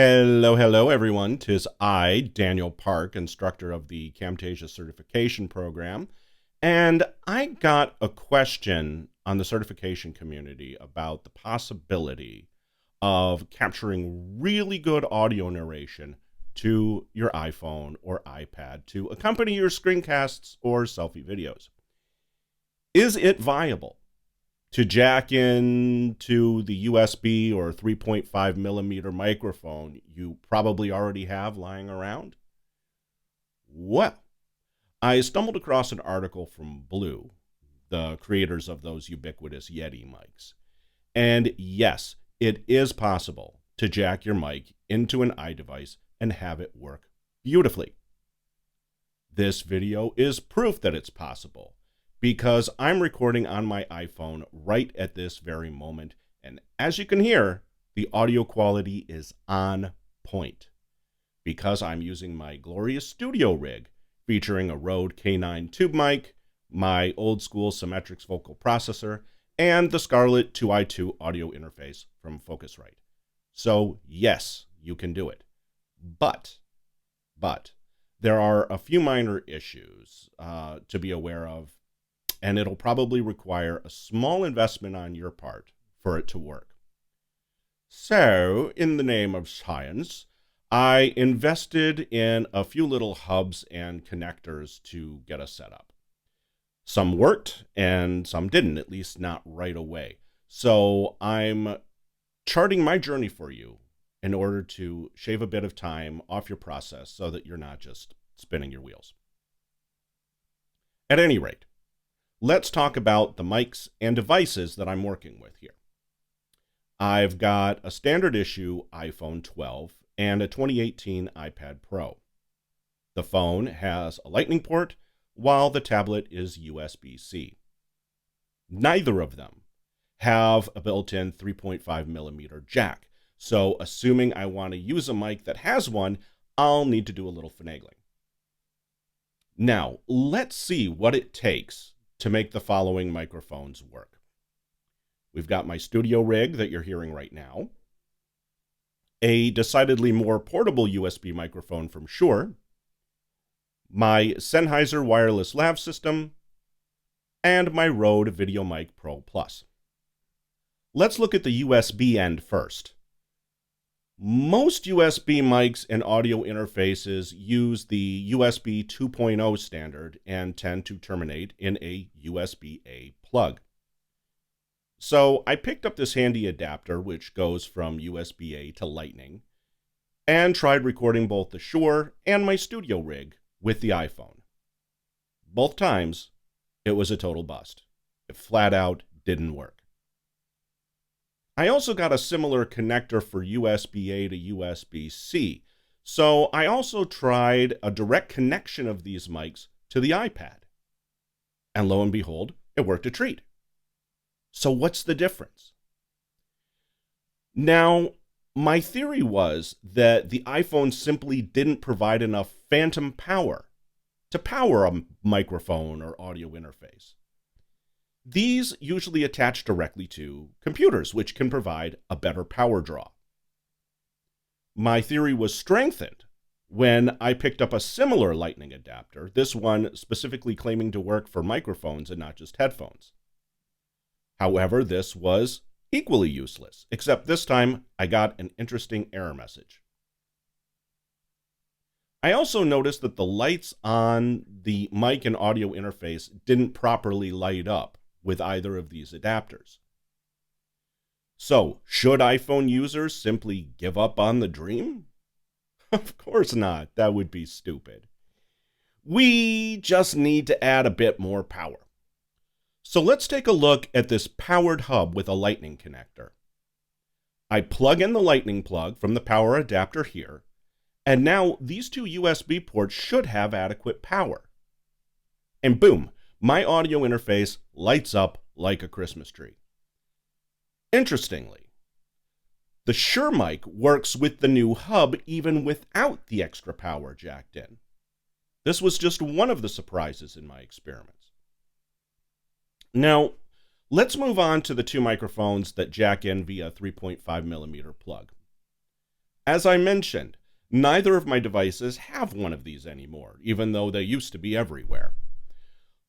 Hello, hello, everyone. 'Tis I, Daniel Park, instructor of the Camtasia certification program, and I got a question on the certification community about the possibility of capturing really good audio narration to your iPhone or iPad to accompany your screencasts or selfie videos. Is it viable to jack into the USB or 3.5 millimeter microphone you probably already have lying around? Well, I stumbled across an article from Blue, the creators of those ubiquitous Yeti mics. And yes, it is possible to jack your mic into an iDevice and have it work beautifully. This video is proof that it's possible, because I'm recording on my iPhone right at this very moment, and as you can hear, the audio quality is on point, because I'm using my glorious studio rig featuring a Rode K9 tube mic, my old school Symmetrix vocal processor, and the Scarlett 2i2 audio interface from Focusrite. So yes, you can do it. But there are a few minor issues to be aware of, and it'll probably require a small investment on your part for it to work. So, in the name of science, I invested in a few little hubs and connectors to get us set up. Some worked and some didn't, at least not right away. So I'm charting my journey for you in order to shave a bit of time off your process so that you're not just spinning your wheels. At any rate, let's talk about the mics and devices that I'm working with here. I've got a standard issue iPhone 12 and a 2018 iPad Pro. The phone has a Lightning port, while the tablet is USB-C. Neither of them have a built-in 3.5 millimeter jack, so assuming I want to use a mic that has one, I'll need to do a little finagling. Now, let's see what it takes to make the following microphones work. We've got my studio rig that you're hearing right now, a decidedly more portable USB microphone from Shure, my Sennheiser wireless lav system, and my Rode Videomic Pro Plus. Let's look at the USB end first. Most USB mics and audio interfaces use the USB 2.0 standard and tend to terminate in a USB-A plug. So I picked up this handy adapter which goes from USB-A to Lightning and tried recording both the Shure and my studio rig with the iPhone. Both times, it was a total bust. It flat out didn't work. I also got a similar connector for USB-A to USB-C, so I also tried a direct connection of these mics to the iPad. And lo and behold, it worked a treat. So what's the difference? Now, my theory was that the iPhone simply didn't provide enough phantom power to power a microphone or audio interface. These usually attach directly to computers, which can provide a better power draw. My theory was strengthened when I picked up a similar Lightning adapter, this one specifically claiming to work for microphones and not just headphones. However, this was equally useless, except this time I got an interesting error message. I also noticed that the lights on the mic and audio interface didn't properly light up with either of these adapters. So, should iPhone users simply give up on the dream? Of course not. That would be stupid. We just need to add a bit more power. So let's take a look at this powered hub with a Lightning connector. I plug in the Lightning plug from the power adapter here, and now these two USB ports should have adequate power. And boom, my audio interface lights up like a Christmas tree. Interestingly, the Shure mic works with the new hub even without the extra power jacked in. This was just one of the surprises in my experiments. Now, let's move on to the two microphones that jack in via 3.5 millimeter plug. As I mentioned, neither of my devices have one of these anymore, even though they used to be everywhere.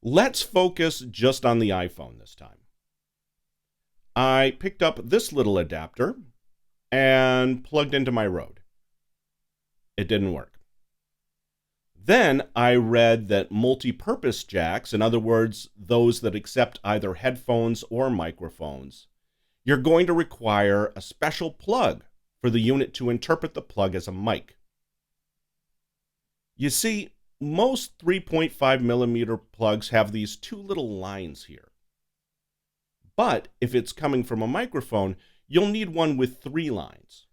Let's focus just on the iPhone this time. I picked up this little adapter and plugged into my Rode. It didn't work. Then I read that multi-purpose jacks, in other words, those that accept either headphones or microphones, you're going to require a special plug for the unit to interpret the plug as a mic. You see, most 3.5 millimeter plugs have these two little lines here. But if it's coming from a microphone, you'll need one with 3 lines.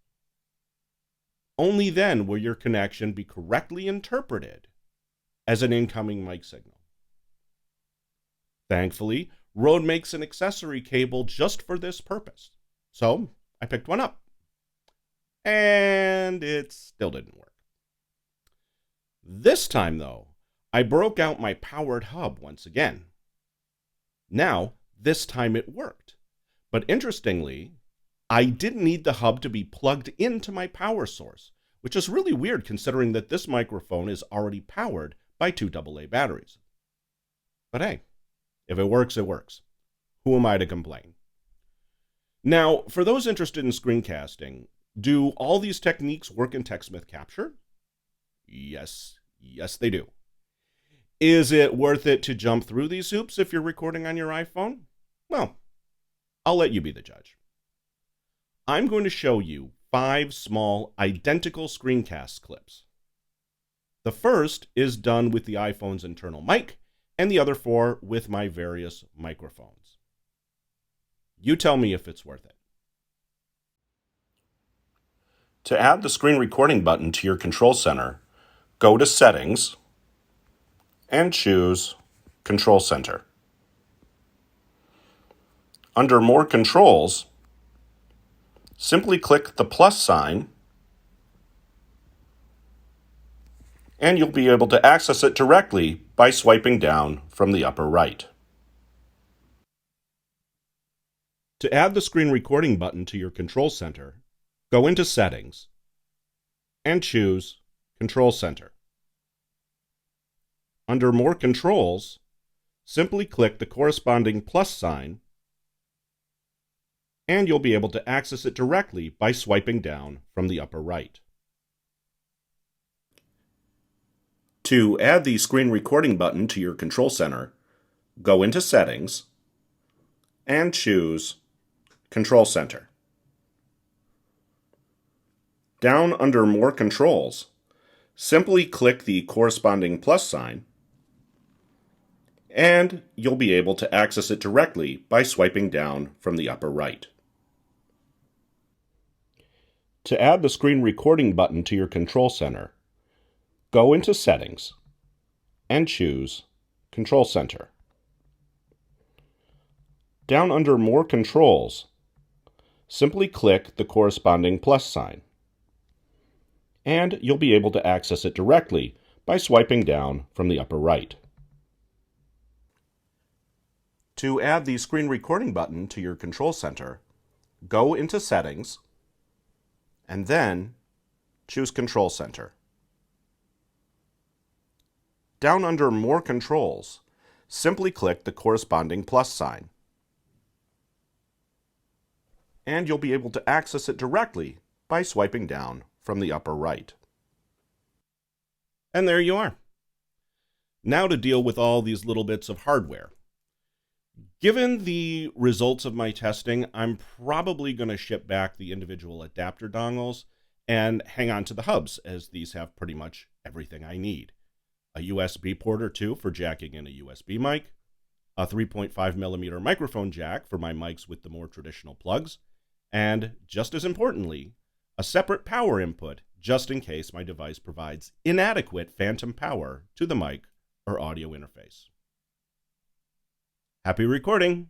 Only then will your connection be correctly interpreted as an incoming mic signal. Thankfully, Rode makes an accessory cable just for this purpose, so I picked one up. And it still didn't work. This time, though, I broke out my powered hub once again. Now, this time it worked. But interestingly, I didn't need the hub to be plugged into my power source, which is really weird considering that this microphone is already powered by 2 AA batteries. But hey, if it works, it works. Who am I to complain? Now, for those interested in screencasting, do all these techniques work in TechSmith Capture? Yes, they do. Is it worth it to jump through these hoops if you're recording on your iPhone? Well, I'll let you be the judge. I'm going to show you 5 small, identical screencast clips. The first is done with the iPhone's internal mic, and the other 4 with my various microphones. You tell me if it's worth it. To add the screen recording button to your control center, go to Settings and choose Control Center. Under More Controls, simply click the plus sign and you'll be able to access it directly by swiping down from the upper right. To add the screen recording button to your control center, go into Settings and choose Control Center. Under More Controls, simply click the corresponding plus sign and you'll be able to access it directly by swiping down from the upper right. To add the screen recording button to your control center, go into Settings and choose Control Center. Down under More Controls, simply click the corresponding plus sign and you'll be able to access it directly by swiping down from the upper right. To add the screen recording button to your control center, go into Settings and choose Control Center. Down under More Controls, simply click the corresponding plus sign, and you'll be able to access it directly by swiping down from the upper right. To add the screen recording button to your control center, go into Settings and then choose Control Center. Down under More Controls, simply click the corresponding plus sign, and you'll be able to access it directly by swiping down from the upper right. And there you are. Now to deal with all these little bits of hardware. Given the results of my testing, I'm probably going to ship back the individual adapter dongles and hang on to the hubs, as these have pretty much everything I need. A USB port or 2 for jacking in a USB mic, a 3.5mm microphone jack for my mics with the more traditional plugs, and, just as importantly, a separate power input just in case my device provides inadequate phantom power to the mic or audio interface. Happy recording!